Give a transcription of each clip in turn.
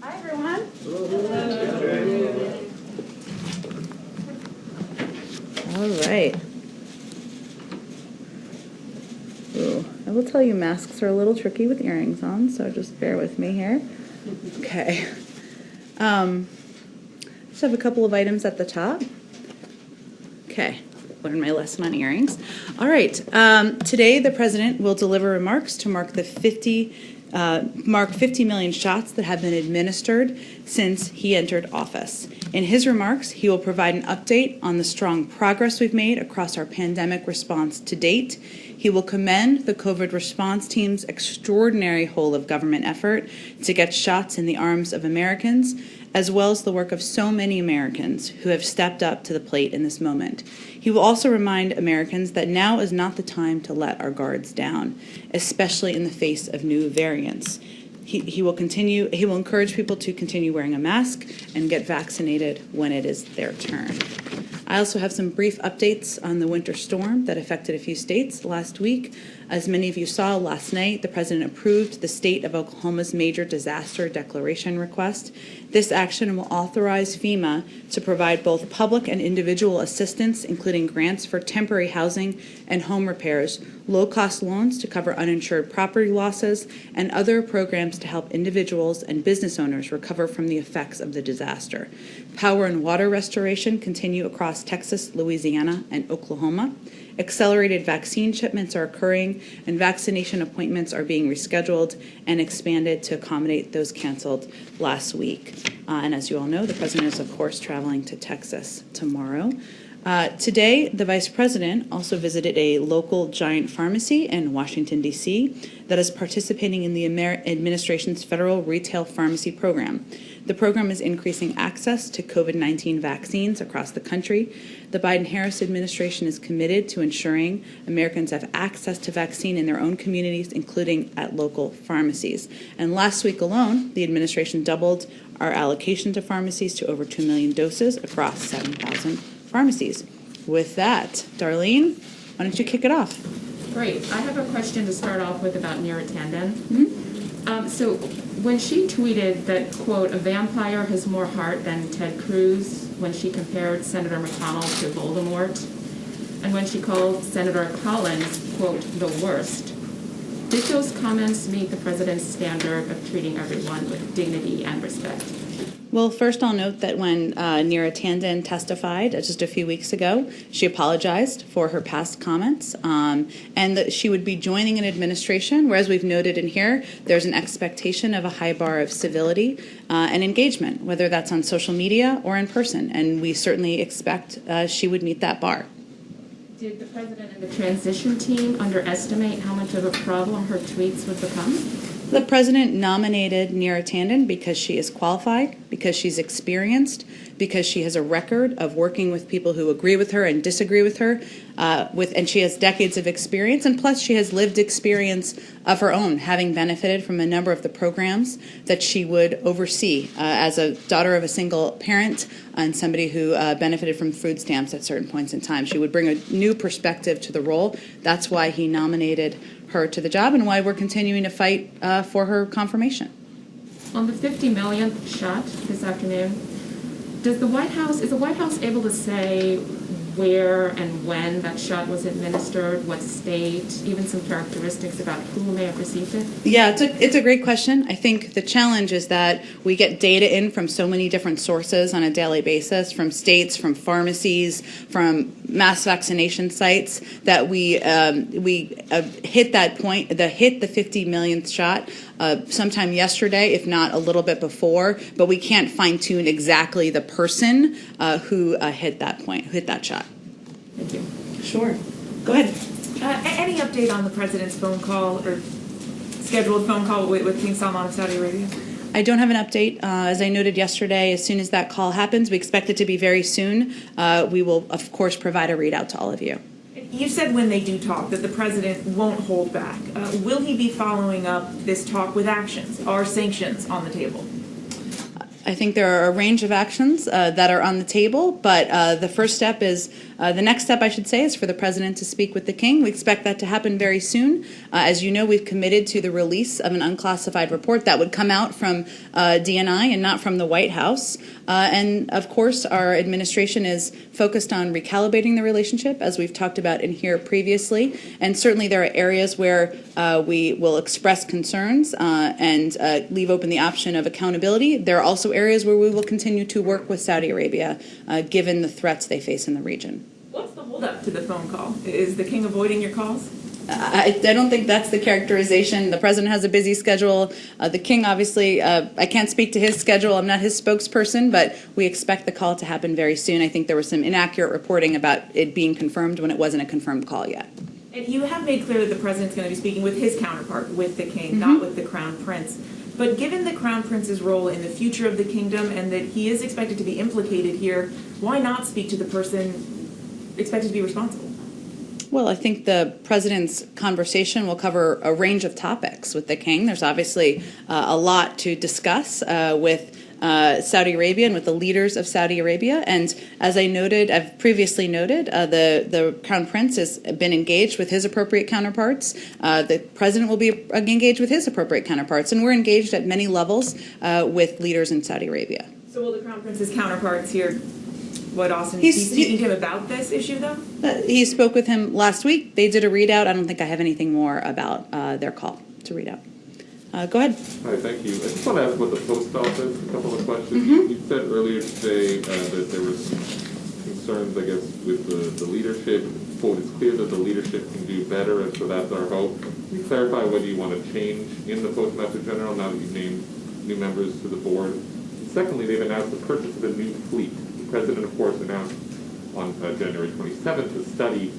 Hi, everyone. All right. Ooh, I will tell you masks are a little tricky with earrings on, so just bear with me here. Okay. Just have a couple of items at the top. Okay, learned my lesson on earrings. All right, today the president will deliver remarks to mark 50 million shots that have been administered since he entered office. In his remarks, he will provide an update on the strong progress we've made across our pandemic response to date. He will commend the COVID response team's extraordinary whole-of-government effort to get shots in the arms of Americans, as well as the work of so many Americans who have stepped up to the plate in this moment. He will also remind Americans that now is not the time to let our guards down, especially in the face of new variants. He will encourage people to continue wearing a mask and get vaccinated when it is their turn. I also have some brief updates on the winter storm that affected a few states last week. As many of you saw last night, the president approved the state of Oklahoma's major disaster declaration request. This action will authorize FEMA to provide both public and individual assistance, including grants for temporary housing and home repairs, low-cost loans to cover uninsured property losses, and other programs to help individuals and business owners recover from the effects of the disaster. Power and water restoration continue across Texas, Louisiana, and Oklahoma. Accelerated vaccine shipments are occurring, and vaccination appointments are being rescheduled and expanded to accommodate those canceled last week. And as you all know, the president is, of course, traveling to Texas tomorrow. Today, the vice president also visited a local giant pharmacy in Washington, D.C. that is participating in the administration's federal retail pharmacy program. The program is increasing access to COVID-19 vaccines across the country. The Biden-Harris administration is committed to ensuring Americans have access to vaccine in their own communities, including at local pharmacies. And last week alone, the administration doubled our allocation to pharmacies to over 2 million doses across 7,000 pharmacies. With that, Darlene, why don't you kick it off? Great. I have a question to start off with about Neera Tanden. So when she tweeted that, quote, a vampire has more heart than Ted Cruz, when she compared Senator McConnell to Voldemort, and when she called Senator Collins, quote, the worst, did those comments meet the president's standard of treating everyone with dignity and respect? Well, first I'll note that when Neera Tanden testified just a few weeks ago, she apologized for her past comments and that she would be joining an administration where, as we've noted in here, there's an expectation of a high bar of civility and engagement, whether that's on social media or in person, and we certainly expect she would meet that bar. Did the president and the transition team underestimate how much of a problem her tweets would become? The president nominated Neera Tanden because she is qualified, because she's experienced, because she has a record of working with people who agree with her and disagree with her, and she has decades of experience, and plus she has lived experience of her own, having benefited from a number of the programs that she would oversee as a daughter of a single parent and somebody who benefited from food stamps at certain points in time. She would bring a new perspective to the role. That's why he nominated her to the job and why we're continuing to fight for her confirmation. On the 50 millionth shot this afternoon, is the White House able to say where and when that shot was administered, what state, even some characteristics about who may have received it? Yeah, it's a great question. I think the challenge is that we get data in from so many different sources on a daily basis, from states, from pharmacies, from mass vaccination sites, that we hit that point, hit the 50 millionth shot sometime yesterday, if not a little bit before, but we can't fine-tune exactly the person who hit that point, who hit that shot. Thank you. Sure. Go ahead. Any update on the president's phone call or scheduled phone call with King Salman of Saudi Arabia? I don't have an update. As I noted yesterday, as soon as that call happens, we expect it to be very soon. We will, of course, provide a readout to all of you. You said when they do talk that the president won't hold back. Will he be following up this talk with actions? Are sanctions on the table? I think there are a range of actions that are on the table, but the first step is The next step, I should say, is for the President to speak with the King. We expect that to happen very soon. As you know, we've committed to the release of an unclassified report that would come out from DNI and not from the White House. And of course, our administration is focused on recalibrating the relationship, as we've talked about in here previously. And certainly there are areas where we will express concerns and leave open the option of accountability. There are also areas where we will continue to work with Saudi Arabia, given the threats they face in the region. What's the holdup to the phone call? Is the King avoiding your calls? I don't think that's the characterization. The President has a busy schedule. The King, obviously, I can't speak to his schedule. I'm not his spokesperson, but we expect the call to happen very soon. I think there was some inaccurate reporting about it being confirmed when it wasn't a confirmed call yet. And you have made clear that the President's going to be speaking with his counterpart, with the King, not with the Crown Prince. But given the Crown Prince's role in the future of the kingdom and that he is expected to be implicated here, why not speak to the person expected to be responsible? Well, I think the President's conversation will cover a range of topics with the King. There's obviously a lot to discuss with Saudi Arabia and with the leaders of Saudi Arabia. And as I've previously noted, the Crown Prince has been engaged with his appropriate counterparts. The President will be engaged with his appropriate counterparts. And we're engaged at many levels with leaders in Saudi Arabia. So will the Crown Prince's counterparts here, Austin, be speaking to him about this issue, though? He spoke with him last week. They did a readout. I don't think I have anything more about their call to read out. Go ahead. Hi, thank you. I just want to ask about the post office, a couple of questions. You said earlier today that there was concerns, I guess, with the leadership. Quote, it's clear that the leadership can do better, and so that's our hope. Can you clarify whether you want to change in the Postmaster General now that you've named new members to the board? And secondly, they've announced the purchase of a new fleet. The President, of course, announced on January 27th a study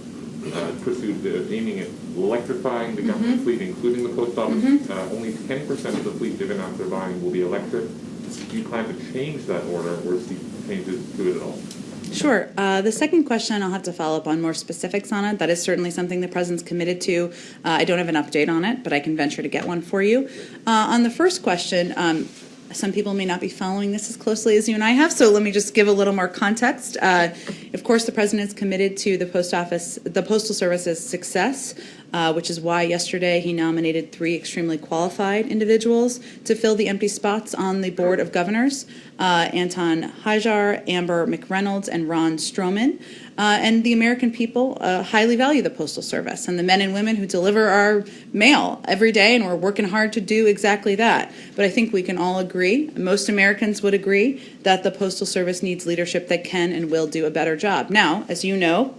pursued aiming at electrifying the government fleet, including the post office. Only 10% of the fleet they've announced they're buying will be electric. Do you plan to change that order or see changes to it at all? Sure. The second question, I'll have to follow up on more specifics on it. That is certainly something the President's committed to. I don't have an update on it, but I can venture to get one for you. On the first question, some people may not be following this as closely as you and I have, so let me just give a little more context. Of course, the President is committed to the Postal Service's success, which is why yesterday he nominated 3 extremely qualified individuals to fill the empty spots on the Board of Governors, Anton Hajar, Amber McReynolds, and Ron Stroman. And the American people highly value the Postal Service and the men and women who deliver our mail every day, and we're working hard to do exactly that. But I think we can all agree, most Americans would agree, that the Postal Service needs leadership that can and will do a better job. Now, as you know,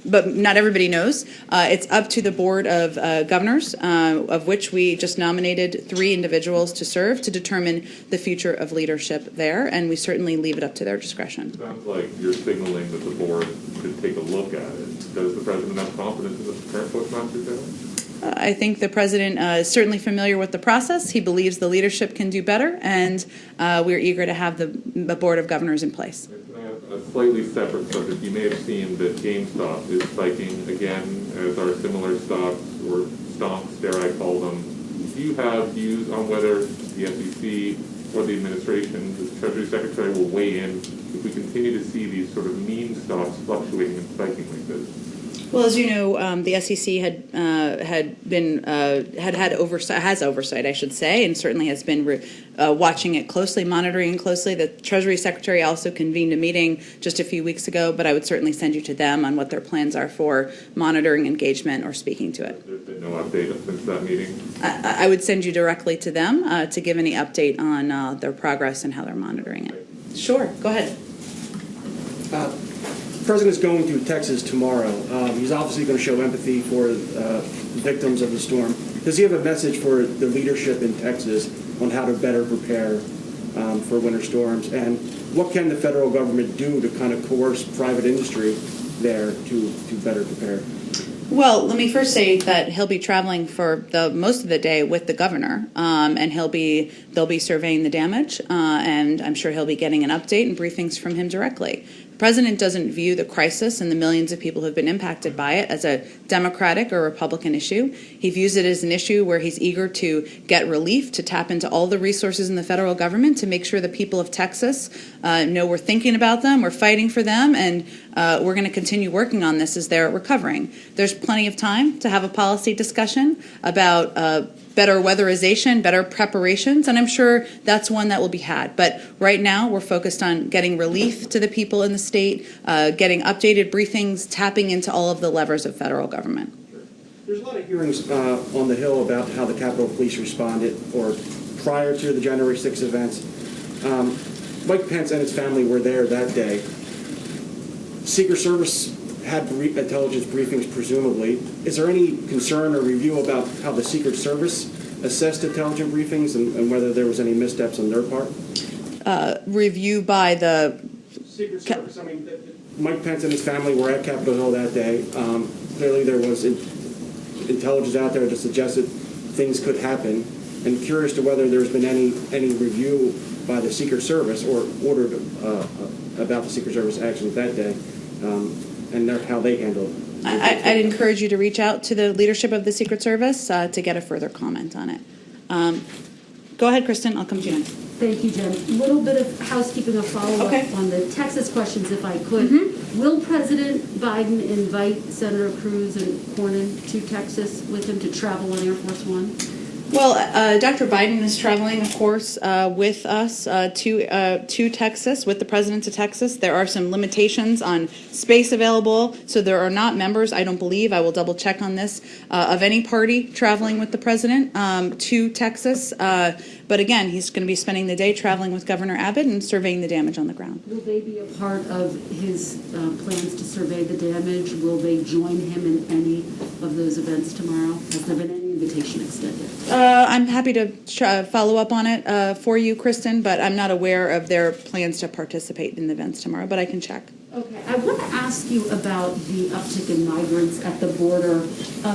but not everybody knows, it's up to the Board of Governors, of which we just nominated 3 individuals to serve to determine the future of leadership there, and we certainly leave it up to their discretion. Sounds like you're signaling that the board should take a look at it. Does the President have confidence in the current Postmaster General? I think the President is certainly familiar with the process. He believes the leadership can do better, and we're eager to have the Board of Governors in place. A slightly separate subject. You may have seen that GameStop is spiking again, as are similar stocks, or stonks, dare I call them. Do you have views on whether the SEC or the administration, the Treasury Secretary, will weigh in if we continue to see these sort of meme stocks fluctuating and spiking like this? Well, as you know, the SEC has oversight, I should say, and certainly has been watching it closely, monitoring it closely. The Treasury Secretary also convened a meeting just a few weeks ago, but I would certainly send you to them on what their plans are for monitoring engagement or speaking to it. There's been no update since that meeting? I would send you directly to them to give any update on their progress and how they're monitoring it. Sure, go ahead. The President is going to Texas tomorrow. He's obviously going to show empathy for the victims of the storm. Does he have a message for the leadership in Texas on how to better prepare for winter storms? And what can the federal government do to kind of coerce private industry there to better prepare? Well, let me first say that he'll be traveling for most of the day with the governor, and they'll be surveying the damage, and I'm sure he'll be getting an update and briefings from him directly. The president doesn't view the crisis and the millions of people who have been impacted by it as a Democratic or Republican issue. He views it as an issue where he's eager to get relief, to tap into all the resources in the federal government to make sure the people of Texas know we're thinking about them, we're fighting for them, and we're going to continue working on this as they're recovering. There's plenty of time to have a policy discussion about better weatherization, better preparations, and I'm sure that's one that will be had. But right now, we're focused on getting relief to the people in the state, getting updated briefings, tapping into all of the levers of federal government. There's a lot of hearings on the Hill about how the Capitol Police responded, or prior to the January 6th events. Mike Pence and his family were there that day. Secret Service had intelligence briefings, presumably. Is there any concern or review about how the Secret Service assessed intelligence briefings and whether there was any missteps on their part? Review by the Secret Service. I mean, Mike Pence and his family were at Capitol Hill that day. Clearly, there was intelligence out there that suggested things could happen. And curious to whether there's been any review by the Secret Service or ordered about the Secret Service actions that day. And how they handled it. I'd encourage you to reach out to the leadership of the Secret Service to get a further comment on it. Go ahead, Kristen. I'll come to you next. Thank you, Jen. A little bit of housekeeping, a follow-up on the Texas questions, if I could. Will President Biden invite Senator Cruz and Cornyn to Texas with him to travel on Air Force One? Well, Dr. Biden is traveling, of course, with us to Texas, with the president to Texas. There are some limitations on space available, so there are not members, I don't believe, I will double check on this, of any party traveling with the president to Texas. But again, he's going to be spending the day traveling with Governor Abbott and surveying the damage on the ground. Will they be a part of his plans to survey the damage? Will they join him in any of those events tomorrow? Has there been any invitation extended? I'm happy to follow up on it for you, Kristen, but I'm not aware of their plans to participate in the events tomorrow, but I can check. Okay, I want to ask you about the uptick in migrants at the border.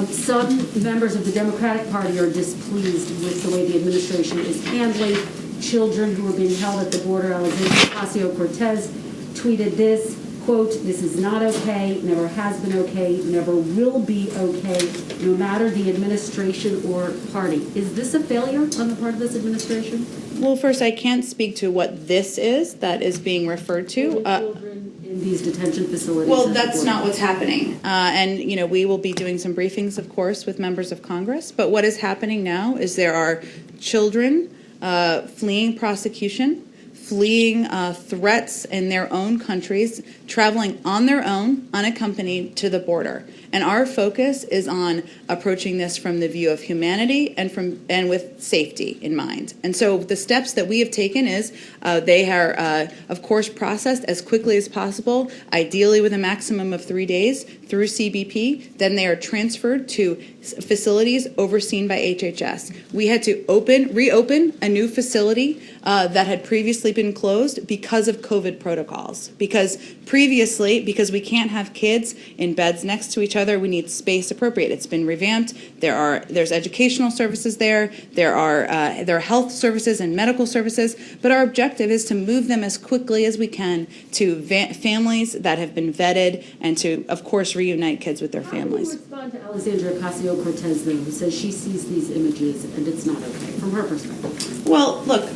Some members of the Democratic Party are displeased with the way the administration is handling children who are being held at the border. Alexandria Ocasio-Cortez tweeted this, quote, "This is not okay, never has been okay, never will be okay, no matter the administration or party." Is this a failure on the part of this administration? Well, first, I can't speak to what this is that is being referred to. Children in these detention facilities. Well, at the that's border. not what's happening. And, you know, we will be doing some briefings, of course, with members of Congress. But what is happening now is there are children fleeing prosecution, fleeing threats in their own countries, traveling on their own, unaccompanied, to the border. And our focus is on approaching this from the view of humanity and with safety in mind. And so the steps that we have taken is they are, of course, processed as quickly as possible, ideally with a maximum of 3 days through CBP. Then they are transferred to facilities overseen by HHS. We had to reopen a new facility that had previously been closed because of COVID protocols. Because because we can't have kids in beds next to each other, we need space appropriate. It's been revamped. There's educational services there. There are health services and medical services. But our objective is to move them as quickly as we can to families that have been vetted and to, of course, reunite kids with their families. How do you respond to Alexandria Ocasio-Cortez, though, who says she sees these images and it's not okay from her perspective? Well, look,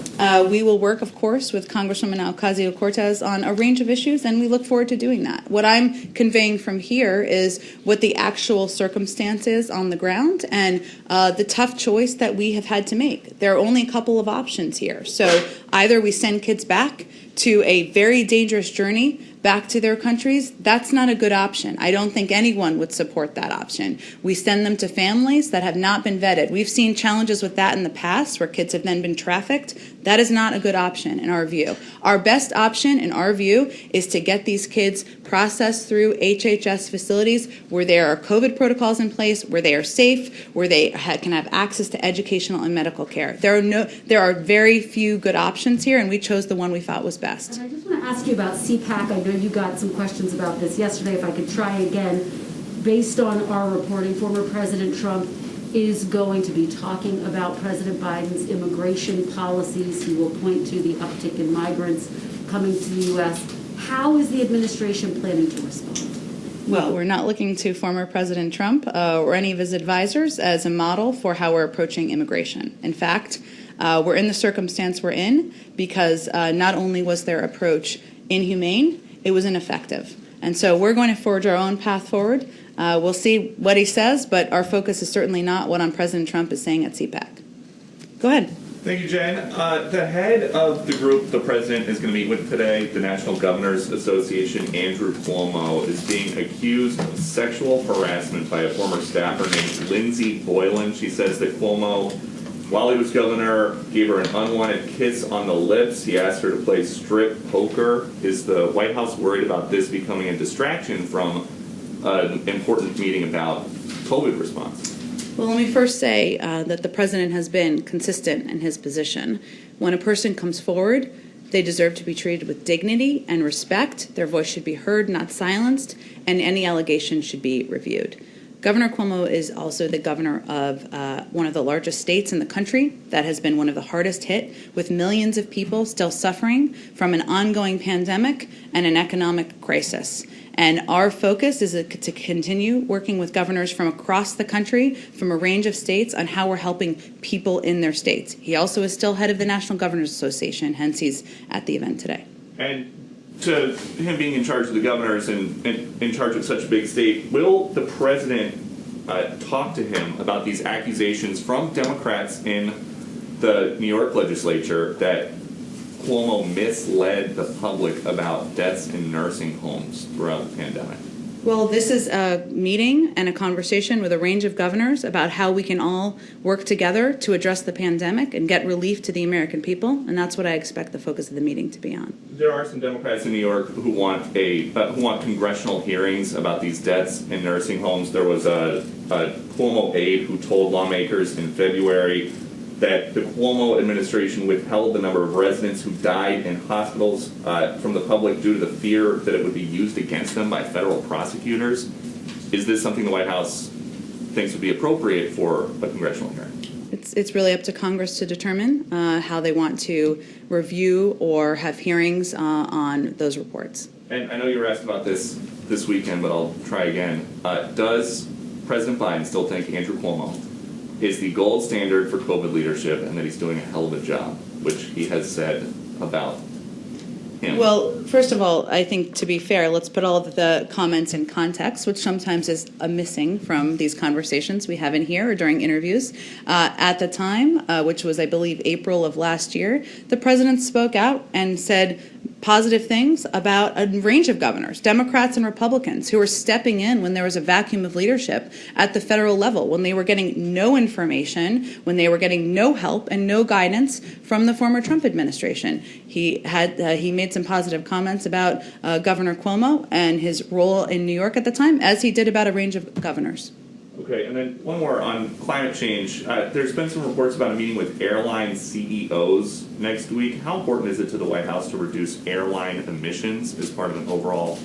we will work, of course, with Congresswoman Ocasio-Cortez on a range of issues, and we look forward to doing that. What I'm conveying from here is what the actual circumstance is on the ground and the tough choice that we have had to make. There are only a couple of options here. So either we send kids back to a very dangerous journey back to their countries. That's not a good option. I don't think anyone would support that option. We send them to families that have not been vetted. We've seen challenges with that in the past where kids have then been trafficked. That is not a good option in our view. Our best option in our view is to get these kids processed through HHS facilities where there are COVID protocols in place, where they are safe, where they can have access to educational and medical care. There are very few good options here, and we chose the one we thought was best. And I just want to ask you about CPAC. I know you got some questions about this yesterday. If I could try again, based on our reporting, former President Trump is going to be talking about President Biden's immigration policies. He will point to the uptick in migrants coming to the U.S. How is the administration planning to respond? Well, we're not looking to former President Trump or any of his advisors as a model for how we're approaching immigration. In fact, we're in the circumstance we're in because not only was their approach inhumane, it was ineffective. And so we're going to forge our own path forward. We'll see what he says, but our focus is certainly not what President Trump is saying at CPAC. Go ahead. Thank you, Jen. The head of the group the president is going to meet with today, the National Governors Association, Andrew Cuomo, is being accused of sexual harassment by a former staffer named Lindsay Boylan. She says that Cuomo, while he was governor, gave her an unwanted kiss on the lips. He asked her to play strip poker. Is the White House worried about this becoming a distraction from an important meeting about COVID response? Well, let me first say that the president has been consistent in his position. When a person comes forward, they deserve to be treated with dignity and respect. Their voice should be heard, not silenced, and any allegation should be reviewed. Governor Cuomo is also the governor of one of the largest states in the country that has been one of the hardest hit, with millions of people still suffering from an ongoing pandemic and an economic crisis. And our focus is to continue working with governors from across the country, from a range of states, on how we're helping people in their states. He also is still head of the National Governors Association, hence he's at the event today. And to him being in charge of the governors and in charge of such a big state, will the president talk to him about these accusations from Democrats in the New York legislature that Cuomo misled the public about deaths in nursing homes throughout the pandemic? Well, this is a meeting and a conversation with a range of governors about how we can all work together to address the pandemic and get relief to the American people, and that's what I expect the focus of the meeting to be on. There are some Democrats in New York who want congressional hearings about these deaths in nursing homes. There was a Cuomo aide who told lawmakers in February that the Cuomo administration withheld the number of residents who died in hospitals from the public due to the fear that it would be used against them by federal prosecutors. Is this something the White House thinks would be appropriate for a congressional hearing? It's really up to Congress to determine how they want to review or have hearings on those reports. And I know you were asked about this weekend, but I'll try again. Does President Biden still think Andrew Cuomo is the gold standard for COVID leadership and that he's doing a hell of a job, which he has said about him? Well, first of all, I think to be fair, let's put all of the comments in context, which sometimes is a missing from these conversations we have in here or during interviews. At the time, which was, I believe, April of last year, the president spoke out and said positive things about a range of governors, Democrats and Republicans, who were stepping in when there was a vacuum of leadership at the federal level, when they were getting no information, when they were getting no help and no guidance from the former Trump administration. He made some positive comments about Governor Cuomo and his role in New York at the time, as he did about a range of governors. Okay, and then one more on climate change. There's been some reports about a meeting with airline CEOs next week. How important is it to the White House to reduce airline emissions as part of an overall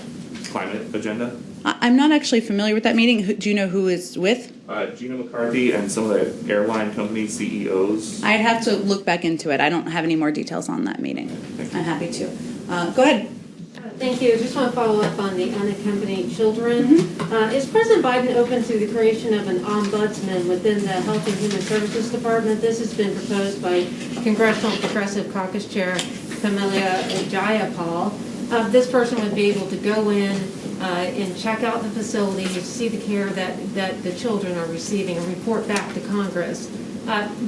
climate agenda? I'm not actually familiar with that meeting. Do you know who is with? Gina McCarthy and some of the airline company CEOs. I'd have to look back into it. I don't have any more details on that meeting. I'm happy to. Go ahead. Thank you. Just want to follow up on the unaccompanied children. Is President Biden open to the creation of an ombudsman within the Health and Human Services Department? This has been proposed by Congressional Progressive Caucus Chair Camelia Jayapal. This person would be able to go in and check out the facilities, see the care that the children are receiving, and report back to Congress.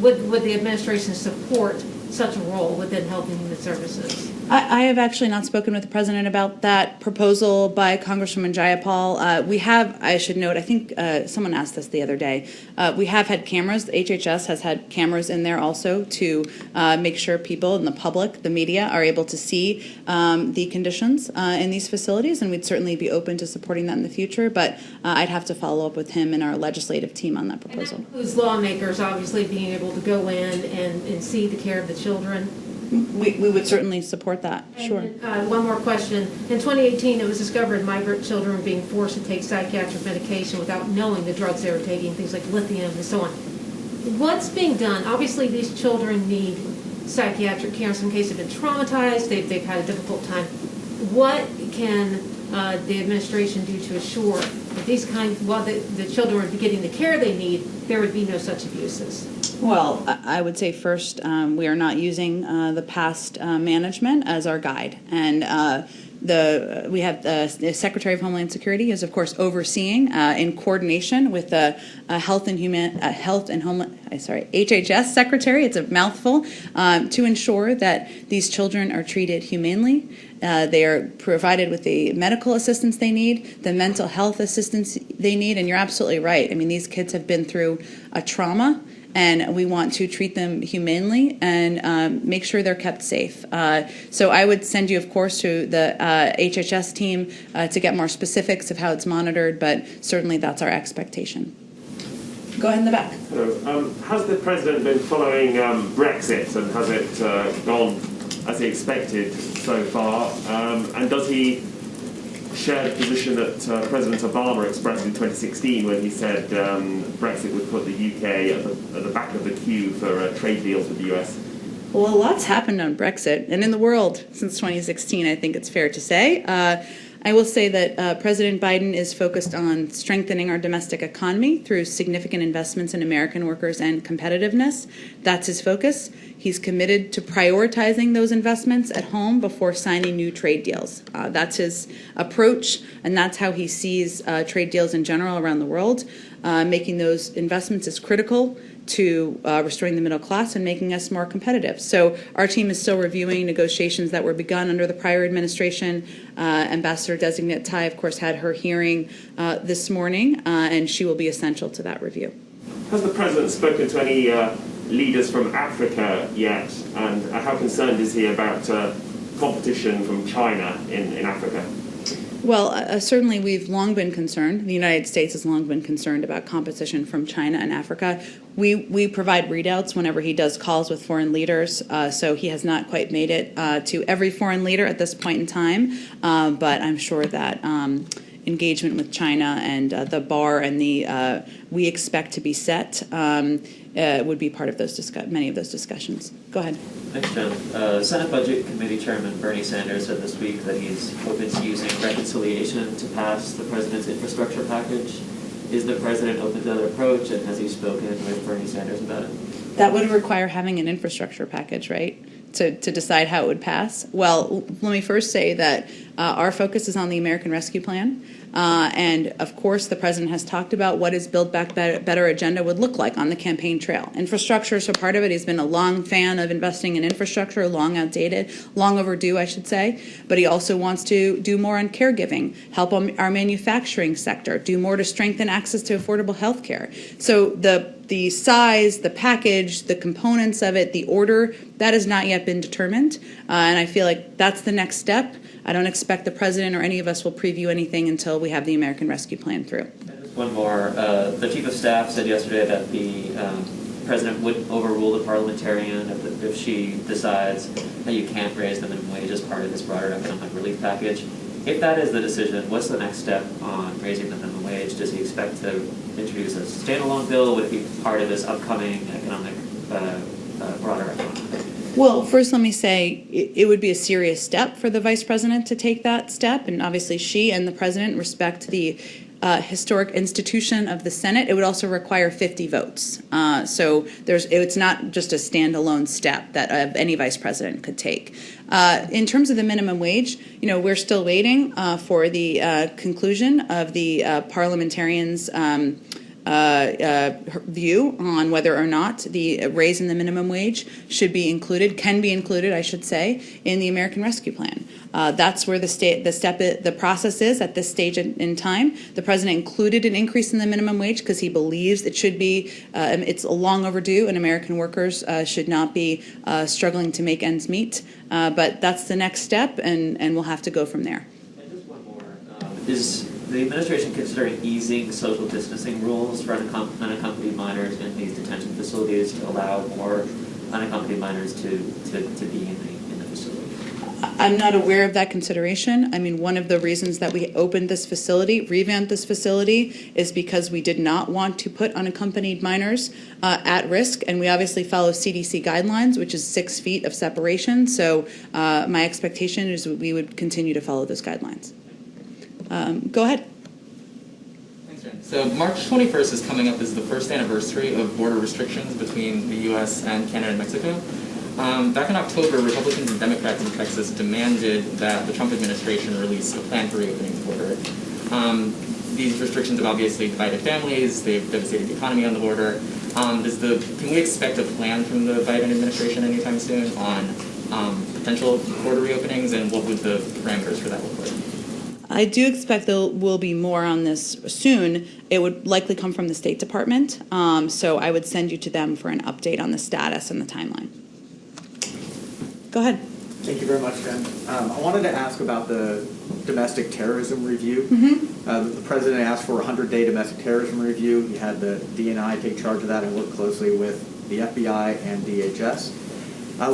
Would the administration support such a role within Health and Human Services? I have actually not spoken with the president about that proposal by Congresswoman Jayapal. We have, I should note, I think someone asked this the other day, we have had cameras. The HHS has had cameras in there also to make sure people and the public, the media, are able to see the conditions in these facilities, and we'd certainly be open to supporting that in the future, but I'd have to follow up with him and our legislative team on that proposal. And that includes lawmakers obviously being able to go in and see the care of the children. We would certainly support that, sure. And, one more question. In 2018, it was discovered migrant children were being forced to take psychiatric medication without knowing the drugs they were taking, things like lithium and so on. What's being done? Obviously, these children need psychiatric care. In some cases, they've been traumatized. They've had a difficult time. what can the administration do to assure that these kinds, while the children are getting the care they need, there would be no such abuses? Well, I would say first, we are not using the past management as our guide, and we have the Secretary of Homeland Security is of course overseeing in coordination with the HHS Secretary. It's a mouthful, to ensure that these children are treated humanely. They are provided with the medical assistance they need, the mental health assistance they need, and you're absolutely right. I mean, these kids have been through a trauma, and we want to treat them humanely and make sure they're kept safe. So I would send you, of course, to the HHS team to get more specifics of how it's monitored, but certainly that's our expectation. Go ahead in the back. Hello. Has the President been following Brexit, and has it gone as he expected so far? And does he share the position that President Obama expressed in 2016 when he said Brexit would put the UK at the back of the queue for trade deals with the US? Well, a lot's happened on Brexit and in the world since 2016, I think it's fair to say. I will say that President Biden is focused on strengthening our domestic economy through significant investments in American workers and competitiveness. That's his focus. He's committed to prioritizing those investments at home before signing new trade deals. That's his approach, and that's how he sees trade deals in general around the world. Making those investments is critical to restoring the middle class and making us more competitive. So our team is still reviewing negotiations that were begun under the prior administration. Ambassador-designate Tai, of course, had her hearing this morning, and she will be essential to that review. Has the President spoken to any leaders from Africa yet? And how concerned is he about competition from China in Africa? Well, certainly we've long been concerned. The United States has long been concerned about competition from China and Africa. We provide readouts whenever he does calls with foreign leaders, so he has not quite made it to every foreign leader at this point in time, but I'm sure that engagement with China and the bar and the we expect to be set would be part of those many of those discussions. Go ahead. Thanks, Jen. Senate Budget Committee Chairman Bernie Sanders said this week that he's open to using reconciliation to pass the president's infrastructure package. Is the president open to that approach, and has he spoken with Bernie Sanders about it? That would require having an infrastructure package, right? To decide how it would pass? Well, let me first say that our focus is on the American Rescue Plan. And, of course, the President has talked about what his Build Back Better agenda would look like on the campaign trail. Infrastructure is a part of it. He's been a long fan of investing in infrastructure, long outdated, long overdue, I should say. But he also wants to do more on caregiving, help our manufacturing sector, do more to strengthen access to affordable health care. So the size, the package, the components of it, the order, that has not yet been determined. And I feel like that's the next step. I don't expect the President or any of us will preview anything until we have the American Rescue Plan through. One more. The Chief of Staff said yesterday that the President wouldn't overrule the parliamentarian if she decides that you can't raise the minimum wage as part of this broader economic relief package. If that is the decision, what's the next step on raising the minimum wage? Does he expect to introduce a standalone bill? Would it be part of this upcoming economic, broader economic? Well, first let me say it would be a serious step for the Vice President to take that step, and obviously she and the President respect the historic institution of the Senate. It would also require 50 votes. So it's not just a standalone step that any Vice President could take. In terms of the minimum wage, we're still waiting for the conclusion of the parliamentarians' view on whether or not the raise in the minimum wage can be included, I should say, in the American Rescue Plan. That's where the process is at this stage in time. The President included an increase in the minimum wage because he believes it should be, it's long overdue, and American workers should not be struggling to make ends meet. But that's the next step, and we'll have to go from there. And just one more. Is the administration considering easing social distancing rules for unaccompanied minors in these detention facilities to allow more unaccompanied minors to be in the facility? I'm not aware of that consideration. I mean, one of the reasons that we opened this facility, revamped this facility, is because we did not want to put unaccompanied minors at risk, and we obviously follow CDC guidelines, which is 6 feet of separation. So my expectation is we would continue to follow those guidelines. Go ahead. Thanks, Jen. So March 21st is coming up as the first anniversary of border restrictions between the U.S. and Canada and Mexico. Back in October, Republicans and Democrats in Texas demanded that the Trump administration release a plan for reopening the border. These restrictions have obviously divided families, they've devastated the economy on the border. Can we expect a plan from the Biden administration anytime soon on potential border reopenings, and what would the parameters for that look like? I do expect there will be more on this soon. It would likely come from the State Department, so I would send you to them for an update on the status and the timeline. Go ahead. Thank you very much, Jen. I wanted to ask about the domestic terrorism review. The president asked for a 100-day domestic terrorism review. He had the DNI take charge of that and work closely with the FBI and DHS.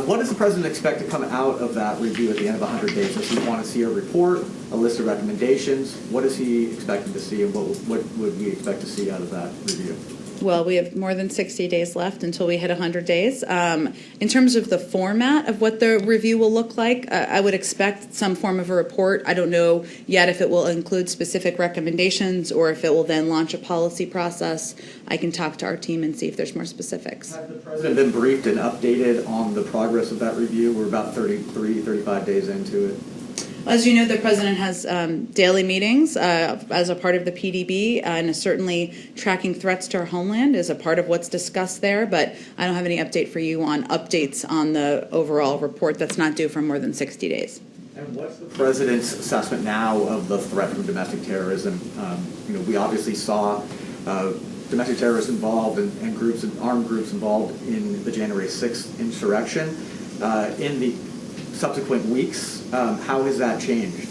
What does the president expect to come out of that review at the end of 100 days? Does he want to see a report, a list of recommendations? What is he expecting to see, and what would we expect to see out of that review? Well, we have more than 60 days left until we hit 100 days. In terms of the format of what the review will look like, I would expect some form of a report. I don't know yet if it will include specific recommendations or if it will then launch a policy process. I can talk to our team and see if there's more specifics. Has the president been briefed and updated on the progress of that review? We're about 35 days into it. As you know, the president has daily meetings as a part of the PDB, and is certainly tracking threats to our homeland as a part of what's discussed there, but I don't have any update for you on updates on the overall report that's not due for more than 60 days. And what's the president's assessment now of the threat from domestic terrorism? We obviously saw domestic terrorists involved and groups and armed groups involved in the January 6th insurrection. In the subsequent weeks, how has that changed?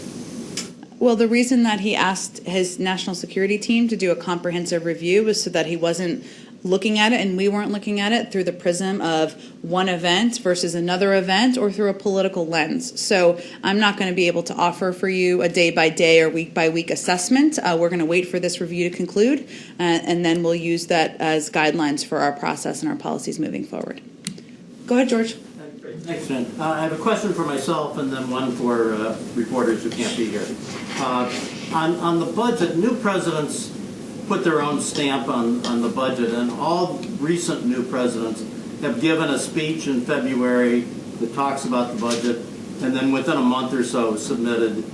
Well, the reason that he asked his national security team to do a comprehensive review was so that he wasn't looking at it and we weren't looking at it through the prism of one event versus another event or through a political lens. So I'm not going to be able to offer for you a day-by-day or week-by-week assessment. We're going to wait for this review to conclude, and then we'll use that as guidelines for our process and our policies moving forward. Go ahead, George. Thanks, Jen. I have a question for myself and then one for reporters who can't be here. On the budget, new presidents put their own stamp on the budget, and all recent new presidents have given a speech in February that talks about the budget, and then within a month or so submitted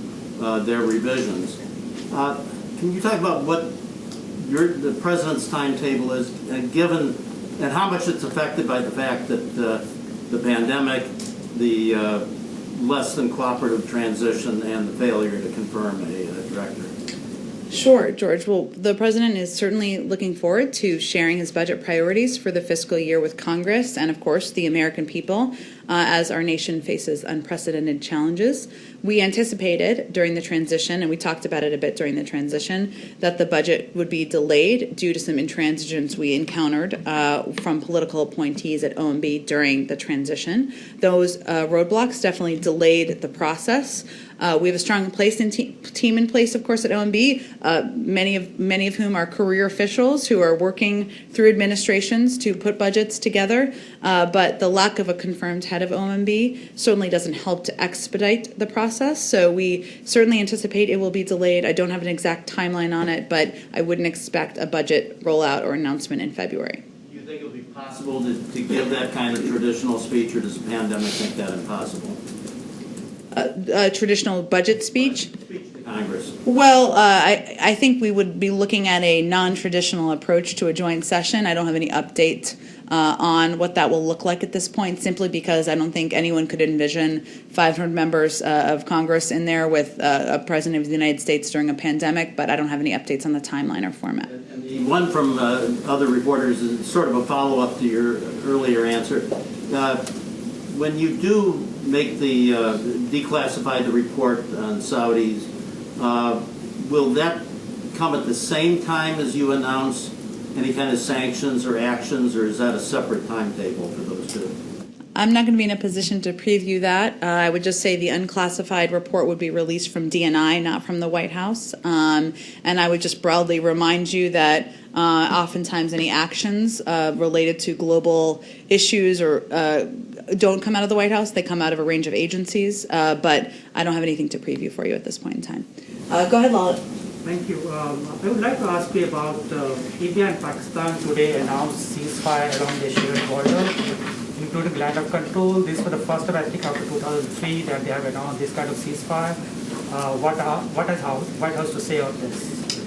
their revisions. Can you talk about what the president's timetable is, and how much it's affected by the fact that the pandemic, the less than cooperative transition, and the failure to confirm a director? Sure, George. Well, the president is certainly looking forward to sharing his budget priorities for the fiscal year with Congress and, of course, the American people as our nation faces unprecedented challenges. We anticipated during the transition, and we talked about it a bit during the transition, that the budget would be delayed due to some intransigence we encountered from political appointees at OMB during the transition. Those roadblocks definitely delayed the process. We have a strong team in place, of course, at OMB, many of whom are career officials who are working through administrations to put budgets together. But the lack of a confirmed head of OMB certainly doesn't help to expedite the process. So we certainly anticipate it will be delayed. I don't have an exact timeline on it, but I wouldn't expect a budget rollout or announcement in February. Do you think it will be possible to give that kind of traditional speech, or does the pandemic make that impossible? A traditional budget speech? Speech to Congress. Well, I think we would be looking at a non-traditional approach to a joint session. I don't have any update on what that will look like at this point, simply because I don't think anyone could envision 500 members of Congress in there with a president of the United States during a pandemic, but I don't have any updates on the timeline or format. And the one from other reporters is sort of a follow-up to your earlier answer. When you do make declassify the report on Saudis, will that come at the same time as you announce any kind of sanctions or actions, or is that a separate timetable for those two? I'm not going to be in a position to preview that. I would just say the unclassified report would be released from DNI, not from the White House. And I would just broadly remind you that oftentimes any actions related to global issues or don't come out of the White House. They come out of a range of agencies. But I don't have anything to preview for you at this point in time. Go ahead, Lala. Thank you. I would like to ask you about India and Pakistan today announced ceasefire along the shared border, including land of control. This was the first time, I think, after 2003 that they have announced this kind of ceasefire. What has White House to say on this?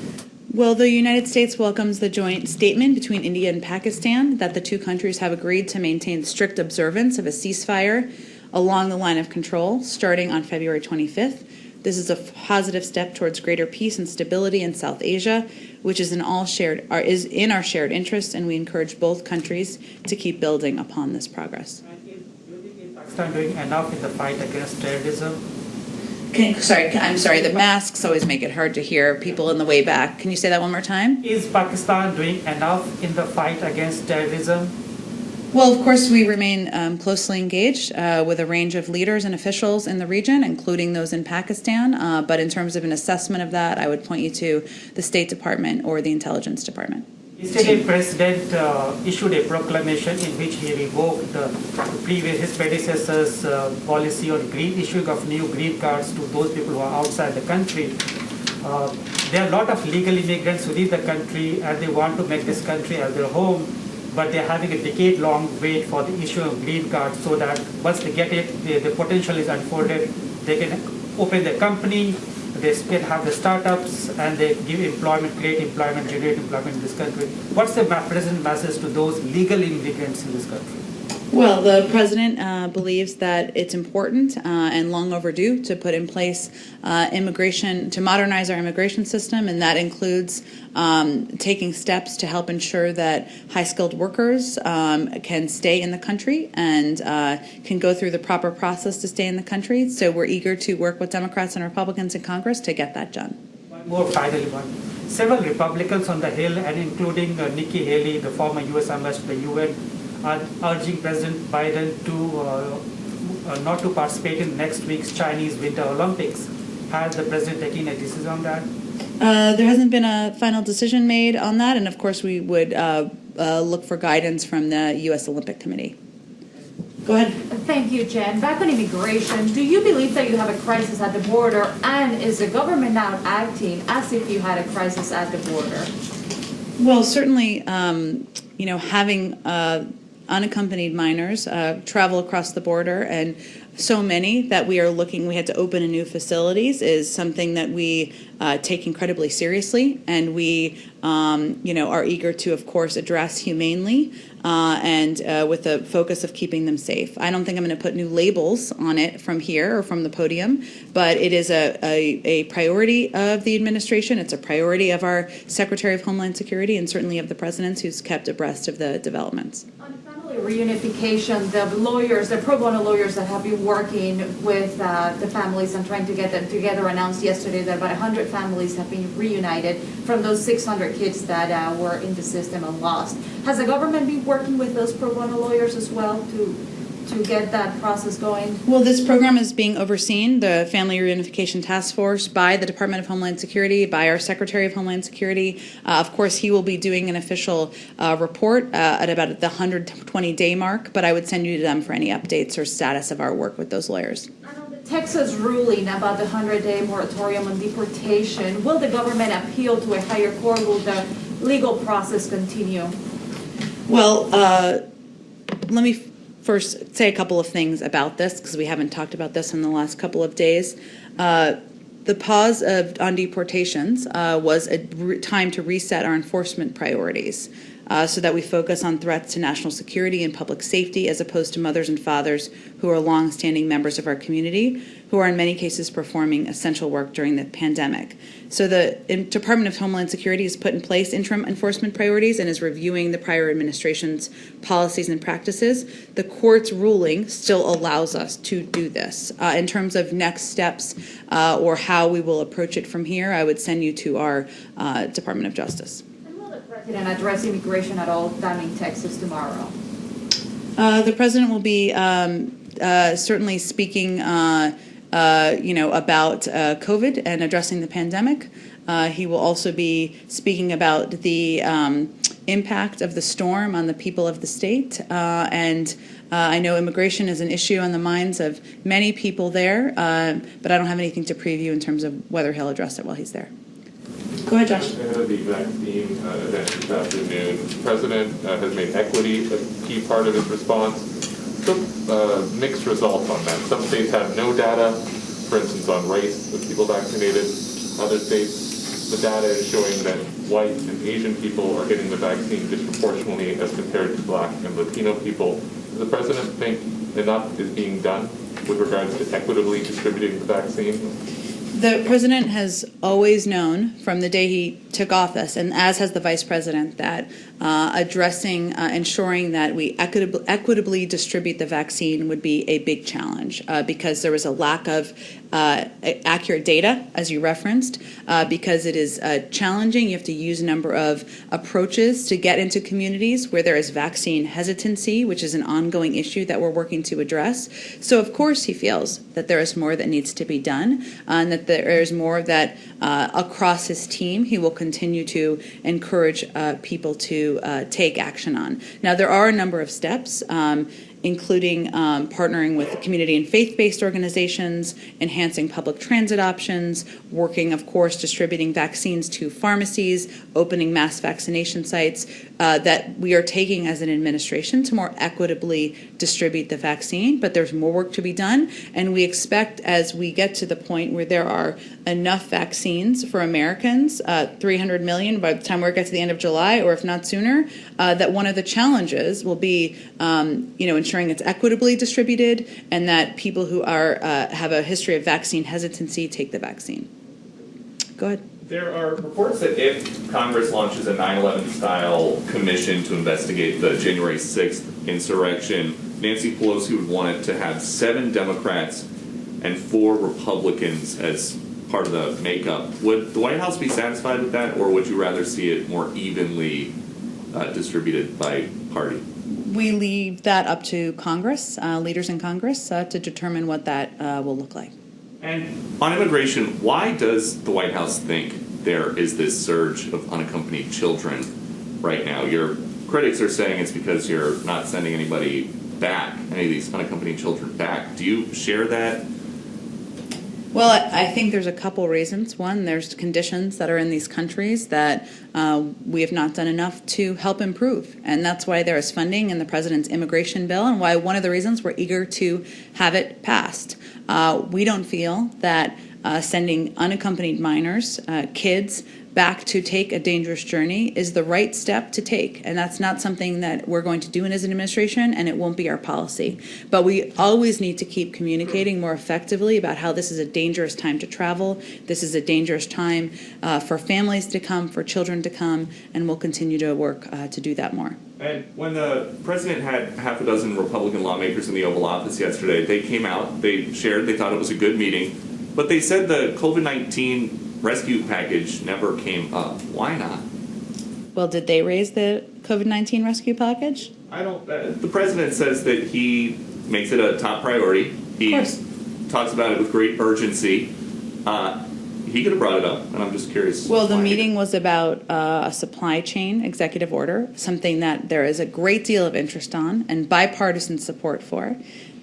Well, the United States welcomes the joint statement between India and Pakistan that the two countries have agreed to maintain strict observance of a ceasefire along the line of control starting on February 25th. This is a positive step towards greater peace and stability in South Asia, which is in our shared interest, and we encourage both countries to keep building upon this progress. Do you think is Pakistan doing enough in the fight against terrorism? I'm sorry, the masks always make it hard to hear people in the way back. Can you say that one more time? Is Pakistan doing enough in the fight against terrorism? Well, of course, we remain closely engaged with a range of leaders and officials in the region, including those in Pakistan. But in terms of an assessment of that, I would point you to the State Department or the Intelligence Department. Yesterday, the President issued a proclamation in which he revoked his predecessor's policy on issuing of new green cards to those people who are outside the country. There are a lot of legal immigrants within the country, and they want to make this country as their home. But they're having a decade-long wait for the issue of green cards so that once they get it, the potential is unfolded. They can open their company, they can have the startups, and they give employment, create employment, generate employment in this country. What's the present message to those legal immigrants in this country? Well, the President believes that it's important and long overdue to put in place immigration, to modernize our immigration system, and that includes taking steps to help ensure that high-skilled workers can stay in the country and can go through the proper process to stay in the country. So we're eager to work with Democrats and Republicans in Congress to get that done. One more finally one. Several Republicans on the Hill, and including Nikki Haley, the former U.S. ambassador to the UN, are urging President Biden to not to participate in next week's Chinese Winter Olympics. Has the President taken a decision on that? There hasn't been a final decision made on that, and of course we would look for guidance from the U.S. Olympic Committee. Go ahead. Thank you, Jen. Back on immigration, do you believe that you have a crisis at the border, and is the government now acting as if you had a crisis at the border? Well, certainly, having unaccompanied minors travel across the border, and so many that we had to open in new facilities, is something that we take incredibly seriously, and we are eager to, of course, address humanely and with the focus of keeping them safe. I don't think I'm going to put new labels on it from here or from the podium, but it is a priority of the administration. It's a priority of our Secretary of Homeland Security, and certainly of the President, who's kept abreast of the developments. Reunification, the pro bono lawyers that have been working with the families and trying to get them together announced yesterday that about 100 families have been reunited from those 600 kids that were in the system and lost. Has the government been working with those pro bono lawyers as well to get that process going? Well, this program is being overseen, the Family Reunification Task Force, by the Department of Homeland Security, by our Secretary of Homeland Security. Of course, he will be doing an official report at about the 120-day mark, but I would send you to them for any updates or status of our work with those lawyers. Texas ruling about the 100-day moratorium on deportation, will the government appeal to a higher court? Will the legal process continue? Well, let me first say a couple of things about this, because we haven't talked about this in the last couple of days. The pause on deportations was a time to reset our enforcement priorities so that we focus on threats to national security and public safety, as opposed to mothers and fathers who are long-standing members of our community, who are in many cases performing essential work during the pandemic. So the Department of Homeland Security has put in place interim enforcement priorities and is reviewing the prior administration's policies and practices. The court's ruling still allows us to do this. In terms of next steps or how we will approach it from here, I would send you to our Department of Justice. And will the President address immigration at all down in Texas tomorrow? The president will be certainly speaking, about COVID and addressing the pandemic. He will also be speaking about the impact of the storm on the people of the state. And I know immigration is an issue on the minds of many people there, but I don't have anything to preview in terms of whether he'll address it while he's there. Go ahead, Josh. Ahead of the vaccine event this afternoon, the president has made equity a key part of his response. Some mixed results on that. Some states have no data, for instance, on race of people vaccinated. Other states, the data is showing that white and Asian people are getting the vaccine disproportionately as compared to Black and Latino people. Does the president think enough is being done with regards to equitably distributing the vaccine? The president has always known from the day he took office, and as has the vice president, that ensuring that we equitably distribute the vaccine would be a big challenge because there was a lack of accurate data, as you referenced, because it is challenging. You have to use a number of approaches to get into communities where there is vaccine hesitancy, which is an ongoing issue that we're working to address. So, of course, he feels that there is more that needs to be done, and that there is more that across his team he will continue to encourage people to take action on. Now, there are a number of steps, including partnering with community and faith-based organizations, enhancing public transit options, working, of course, distributing vaccines to pharmacies, opening mass vaccination sites, that we are taking as an administration to more equitably distribute the vaccine. But there's more work to be done, and we expect as we get to the point where there are enough vaccines for Americans, 300 million by the time we get to the end of July, or if not sooner, that one of the challenges will be, ensuring it's equitably distributed and that people who are have a history of vaccine hesitancy take the vaccine. Go ahead. There are reports that if Congress launches a 9/11 style commission to investigate the January 6th insurrection, Nancy Pelosi would want it to have 7 Democrats and 4 Republicans as part of the makeup. Would the White House be satisfied with that, or would you rather see it more evenly distributed by party? We leave that up to Congress, leaders in Congress, to determine what that will look like. And on immigration, why does the White House think there is this surge of unaccompanied children right now? Your critics are saying it's because you're not sending anybody back, any of these unaccompanied children back. Do you share that? Well, I think there's a couple reasons. One, there's conditions that are in these countries that we have not done enough to help improve. And that's why there is funding in the president's immigration bill, and why one of the reasons we're eager to have it passed. We don't feel that sending unaccompanied minors, kids, back to take a dangerous journey is the right step to take. And that's not something that we're going to do as an administration, and it won't be our policy. But we always need to keep communicating more effectively about how this is a dangerous time to travel. This is a dangerous time for families to come, for children to come, and we'll continue to work to do that more. And when the president had half a dozen Republican lawmakers in the Oval Office yesterday, they came out, they shared, they thought it was a good meeting, but they said the COVID-19 rescue package never came up. Why not? Well, did they raise the COVID-19 rescue package? I don't. The president says that he makes it a top priority. He talks about it with great urgency. He could have brought it up, and I'm just curious. Well, the meeting was about a supply chain executive order, something that there is a great deal of interest on and bipartisan support for.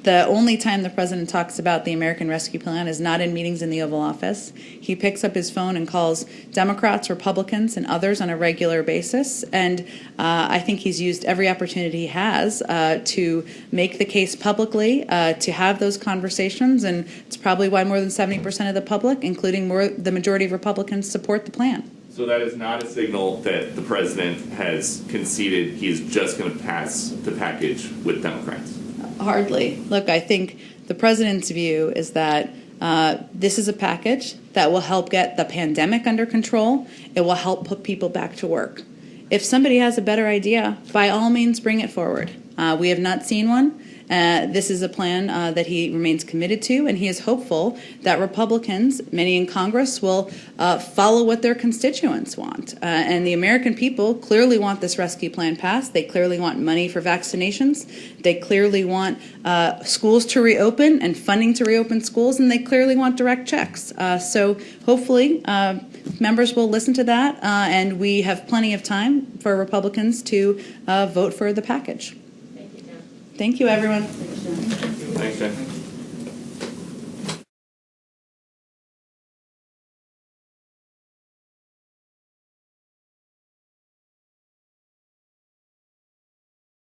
The only time the president talks about the American Rescue Plan is not in meetings in the Oval Office. He picks up his phone and calls Democrats, Republicans, and others on a regular basis. And I think he's used every opportunity he has to make the case publicly, to have those conversations. And it's probably why more than 70% of the public, including the majority of Republicans, support the plan. So that is not a signal that the president has conceded he is just going to pass the package with Democrats? Hardly. Look, I think the president's view is that this is a package that will help get the pandemic under control. It will help put people back to work. If somebody has a better idea, by all means, bring it forward. We have not seen one, This is a plan that he remains committed to, and he is hopeful that Republicans, many in Congress, will follow what their constituents want. And the American people clearly want this rescue plan passed. They clearly want money for vaccinations. They clearly want schools to reopen and funding to reopen schools, and they clearly want direct checks. So hopefully members will listen to that, and we have plenty of time for Republicans to vote for the package. Thank you, everyone. Thanks, Jen.